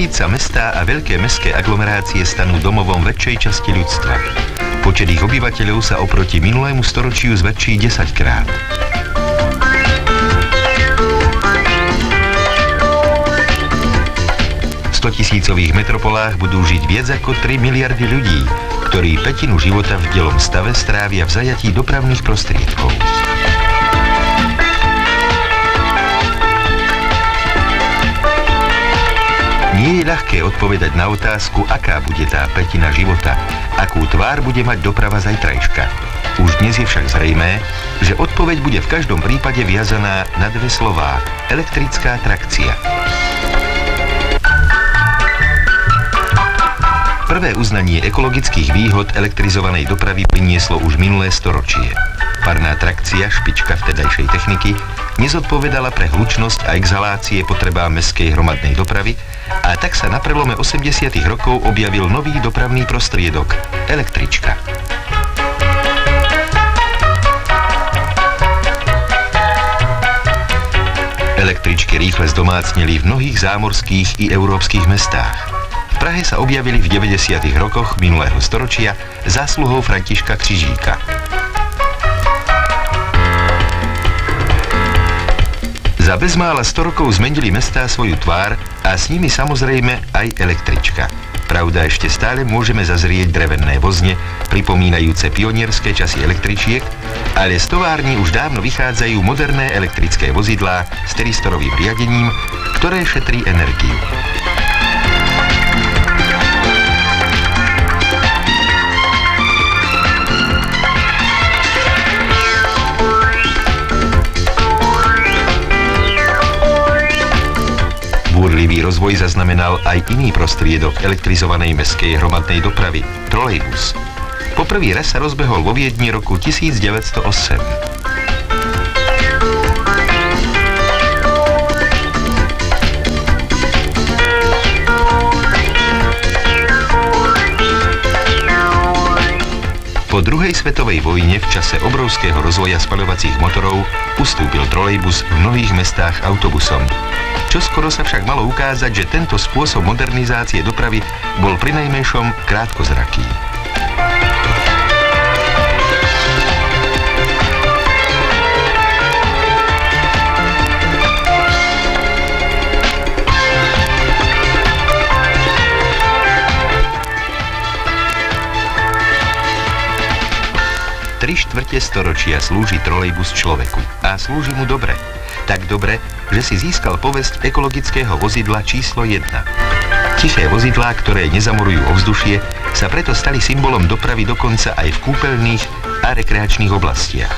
Krátiť sa mestá a veľké mestské aglomerácie stanú domovom väčšej časti ľudstva. Počet ich obyvateľov sa oproti minulému storočiu zväčší 10-krát. V 100-tisícových metropolách budú žiť viac ako 3 miliardy ľudí, ktorí pätinu života v bdelom stave strávia v zajatí dopravných prostriedkov. Nie je ľahké odpovedať na otázku, aká bude tá pätina života, akú tvár bude mať doprava zajtrajška. Už dnes je však zrejmé, že odpoveď bude v každom prípade viazaná na dve slová: elektrická trakcia. Prvé uznanie ekologických výhod elektrizovanej dopravy prinieslo už minulé storočie. Parná trakcia, špička vtedajšej techniky, nezodpovedala pre hlučnosť a exhalácie potrebám mestskej hromadnej dopravy, a tak sa na prelome 80. rokov objavil nový dopravný prostriedok – električka. Električky rýchle zdomácnili v mnohých zámorských i európskych mestách. V Prahe sa objavili v 90. rokoch minulého storočia zásluhou Františka Křižíka. Za bezmála 100 rokov zmenili mestá svoju tvár a s nimi samozrejme aj električka. Pravda, ešte stále môžeme zazrieť drevené vozne, pripomínajúce pionierské časy električiek, ale z tovární už dávno vychádzajú moderné elektrické vozidlá s tristorovým riadením, ktoré šetrí energiu. Búrlivý rozvoj zaznamenal aj iný prostriedok elektrizovanej mestskej hromadnej dopravy – trolejbus. Poprvý raz sa rozbehol vo Viedni roku 1908. Po druhej svetovej vojne v čase obrovského rozvoja spaľovacích motorov ustúpil trolejbus v mnohých mestách autobusom. Čoskoro sa však malo ukázať, že tento spôsob modernizácie dopravy bol prinajmenšom krátkozraký. Tri štvrte storočia slúži trolejbus človeku a slúži mu dobre. Tak dobre, že si získal povesť ekologického vozidla číslo 1. Tiché vozidlá, ktoré nezamorujú ovzdušie, sa preto stali symbolom dopravy dokonca aj v kúpeľných a rekreačných oblastiach.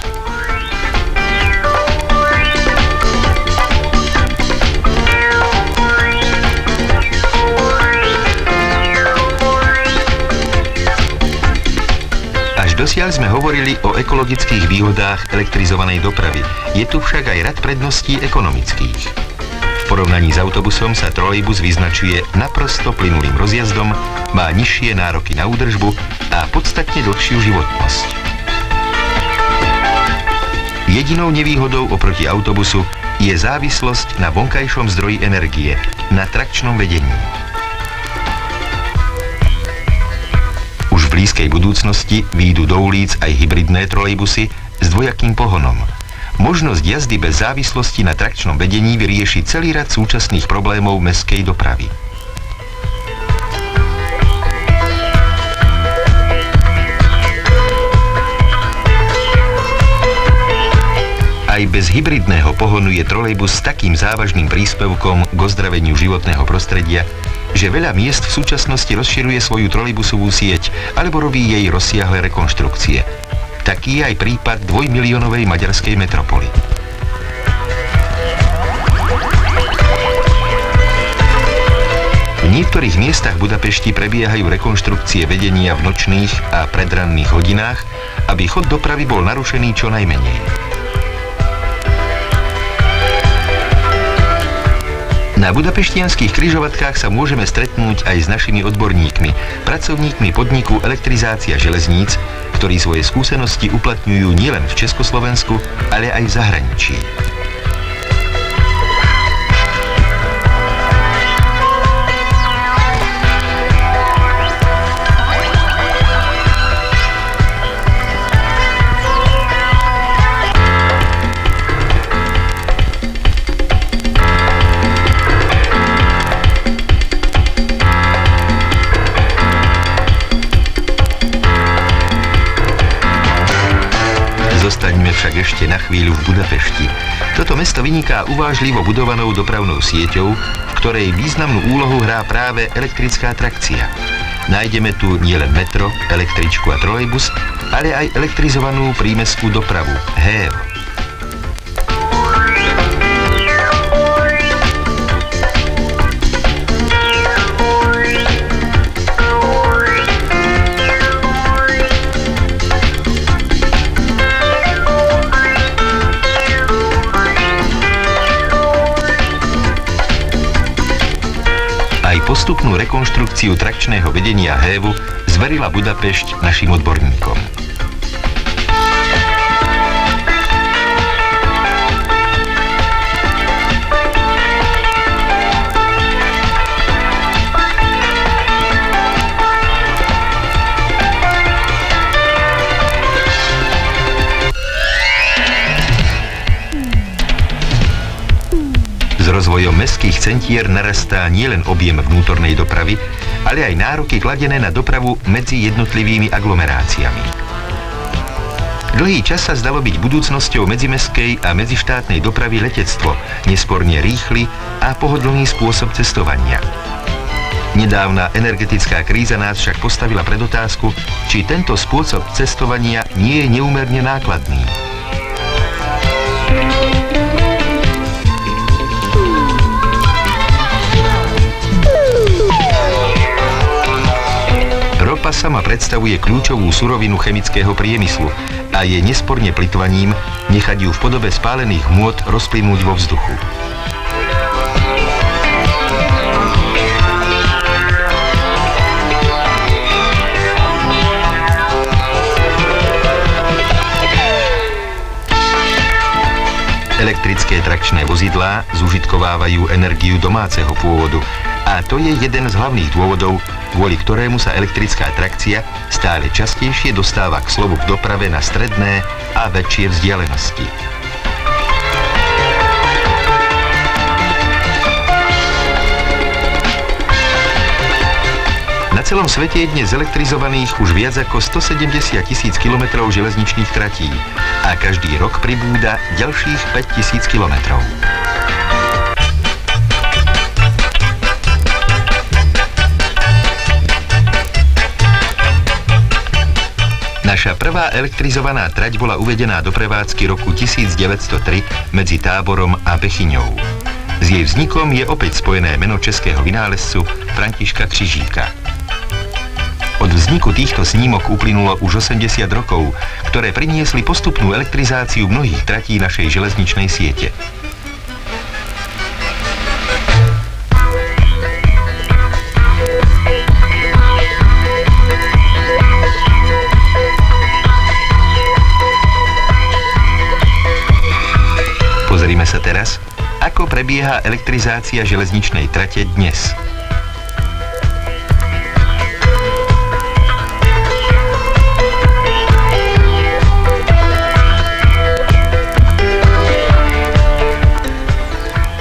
Dosiaľ sme hovorili o ekologických výhodách elektrizovanej dopravy. Je tu však aj rad predností ekonomických. V porovnaní s autobusom sa trolejbus vyznačuje naprosto plynulým rozjazdom, má nižšie nároky na údržbu a podstatne dlhšiu životnosť. Jedinou nevýhodou oproti autobusu je závislosť na vonkajšom zdroji energie, na trakčnom vedení. V blízkej budúcnosti výjdu do ulic aj hybridné trolejbusy s dvojakým pohonom. Možnosť jazdy bez závislosti na trakčnom vedení vyrieši celý rad súčasných problémov mestskej dopravy. Aj bez hybridného pohonu je trolejbus s takým závažným príspevkom k ozdraveniu životného prostredia, že veľa miest v súčasnosti rozširuje svoju trolejbusovú sieť alebo robí jej rozsiahle rekonštrukcie. Taký je aj prípad 2-miliónovej maďarskej metropoly. V niektorých miestach Budapešti prebiehajú rekonštrukcie vedenia v nočných a predranných hodinách, aby chod dopravy bol narušený čo najmenej. Na budapeštianskych križovatkách sa môžeme stretnúť aj s našimi odborníkmi, pracovníkmi podniku Elektrizácia železníc, ktorí svoje skúsenosti uplatňujú nielen v Československu, ale aj v zahraničí. Zostaňme však ešte na chvíľu v Budapešti. Toto mesto vyniká uvážlivo budovanou dopravnou sieťou, v ktorej významnú úlohu hrá práve elektrická trakcia. Nájdeme tu nielen metro, električku a trolejbus, ale aj elektrizovanú prímestskú dopravu HEV. Postupnú rekonštrukciu trakčného vedenia HEV-u zverila Budapešť našim odborníkom. S rozvojom mestských centier narastá nielen objem vnútornej dopravy, ale aj nároky kladené na dopravu medzi jednotlivými aglomeráciami. Dlhý čas sa zdalo byť budúcnosťou medzimestskej a medzištátnej dopravy letectvo, nesporne rýchly a pohodlný spôsob cestovania. Nedávna energetická kríza nás však postavila pred otázku, či tento spôsob cestovania nie je neúmerne nákladný. Ropa sama predstavuje kľúčovú surovinu chemického priemyslu a je nesporne plytvaním nechať ju v podobe spálených hmôt rozplynúť vo vzduchu. Elektrické trakčné vozidlá zužitkovávajú energiu domáceho pôvodu a to je jeden z hlavných dôvodov, kvôli ktorému sa elektrická trakcia stále častejšie dostáva k slovu k doprave na stredné a väčšie vzdialenosti. Na celom svete je dnes elektrizovaných už viac ako 170 000 kilometrov železničných tratí a každý rok pribúda ďalších 5 000 kilometrov. Naša prvá elektrizovaná trať bola uvedená do prevádzky roku 1903 medzi Táborom a Bechyňou. S jej vznikom je opäť spojené meno českého vynálezcu Františka Křižíka. Od vzniku týchto snímok uplynulo už 80 rokov, ktoré priniesli postupnú elektrizáciu mnohých tratí našej železničnej siete. Pozrime sa teraz, ako prebieha elektrizácia železničnej trate dnes.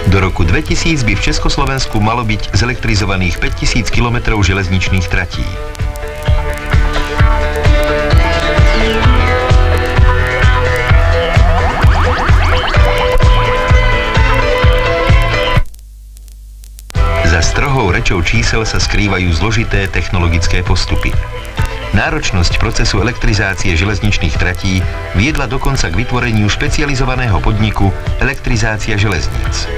Do roku 2000 by v Československu malo byť zelektrizovaných 5000 km železničných tratí. Za strohou rečou čísel sa skrývajú zložité technologické postupy. Náročnosť procesu elektrizácie železničných tratí viedla dokonca k vytvoreniu špecializovaného podniku Elektrizácia železníc.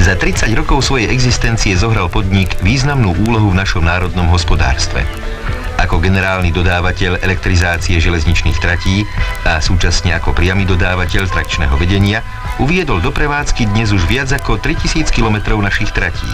Za 30 rokov svojej existencie zohral podnik významnú úlohu v našom národnom hospodárstve. Ako generálny dodávateľ elektrizácie železničných tratí a súčasne ako priamy dodávateľ trakčného vedenia uviedol do prevádzky dnes už viac ako 3000 km našich tratí.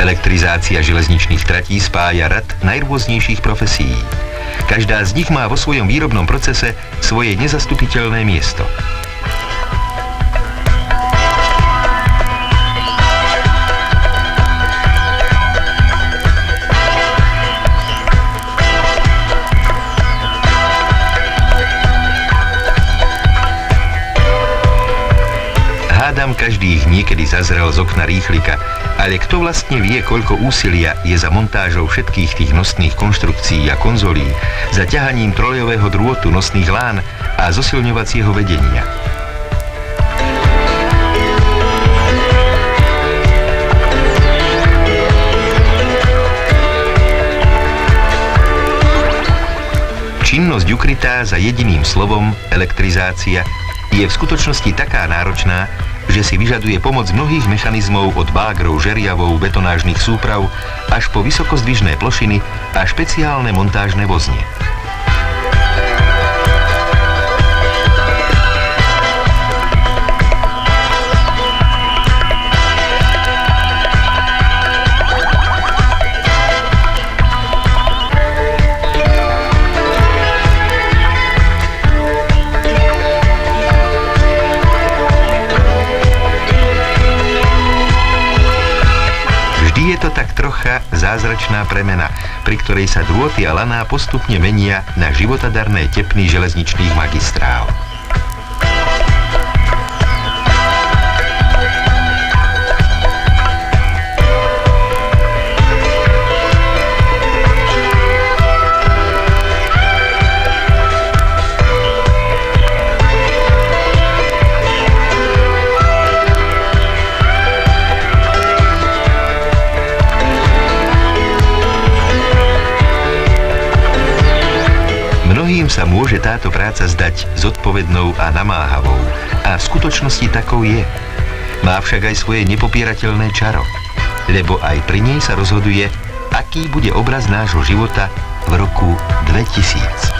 Elektrizácia železničných tratí spája rad najrôznejších profesí. Každá z nich má vo svojom výrobnom procese svoje nezastupiteľné miesto. nám každých niekedy zazrel z okna rýchlika, ale kto vlastne vie, koľko úsilia je za montážou všetkých tých nosných konštrukcií a konzolí, za ťahaním trojového drôtu nosných lán a zosilňovacieho vedenia. Činnosť ukrytá za jediným slovom elektrizácia je v skutočnosti taká náročná, že si vyžaduje pomoc mnohých mechanizmov od bágrov, žeriavov, betonážnych súprav až po vysokozdvižné plošiny a špeciálne montážne vozne. Je to tak trocha zázračná premena, pri ktorej sa drôty a laná postupne menia na životadarné tepny železničných magistrál. Mnohým sa môže táto práca zdať zodpovednou a namáhavou a v skutočnosti takou je. Má však aj svoje nepopierateľné čaro, lebo aj pri nej sa rozhoduje, aký bude obraz nášho života v roku 2000.